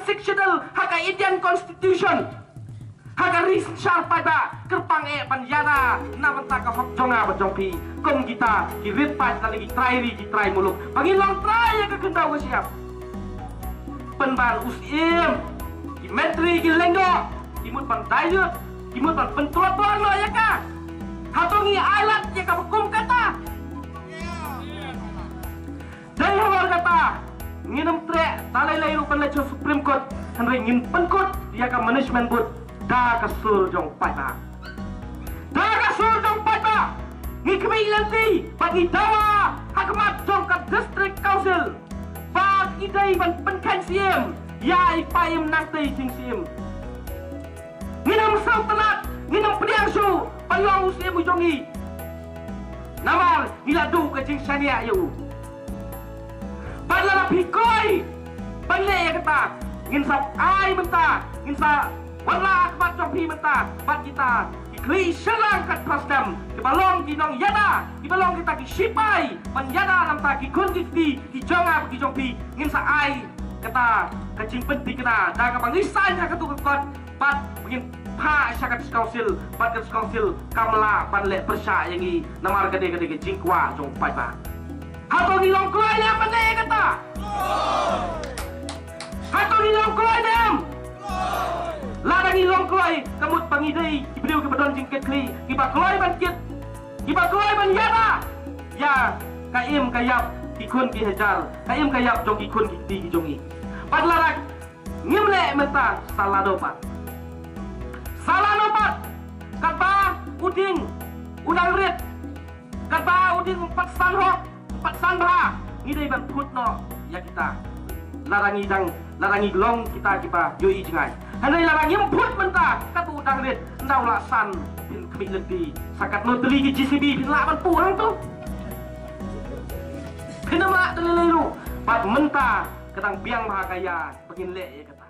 sectional haka Indian Constitution haka ris syar pada kerpang panjana na banta ka hok jonga bajong pi kong kita kirit pa lagi try muluk pangilong try ka kendau siap penban usim ki menteri ki lenggo imut pan dayut imut pan pentua-tua lo ya ka hatongi alat ya ka hukum kata dai hawar kata nginam tre talai-lai rupan lecho Supreme Court henry ngin penkut ya ka management board da ka sur jong pada da ka sur jong pada ngi kemi lanti bagi dawa hakmat jong ka district council bag idai ban penkan siem ya ipaim nanti sing siem nginam sultanat nginam pediang su payong siem ujongi namar niladu ka jing syania yu padla pikoi palle ya kata ngin sa ai menta ngin sa wala akbat jompi menta pat kita ikli serang kat prasdam kibalong kinong yada kibalong kita ki sipai panjada lam ta ki kun ki jonga ki jompi ngin sa ai kata kacing penting kita da ka pangisan ya katu kot pat ngin pa syakat council pat kat council kamla panle persya yangi namar gede-gede jingkwa jong pai ba hato nilong kuai le apa ne kata hato nilong kuai dem ladang nilong kuai kamut pangidai ibnu ke badon jingket kli kiba kuai ban kit kiba kuai ban yada ya kaim kayap ikun ki hajar kaim kayap jong ikun ki ti jongi padlarak ngimle menta saladopat kata uding udang rit kata uding 4 sanhok 4 sanbha ngidai ban putno ya kita larangi glong kita yoi jengai hanai larangi emput menta katu udang rit ndau laksan bin kemik lenti sakat noteri ki GCB bin laban puang tu kenapa telelelu pat menta ketang biang bahakaya pengin lek ya kata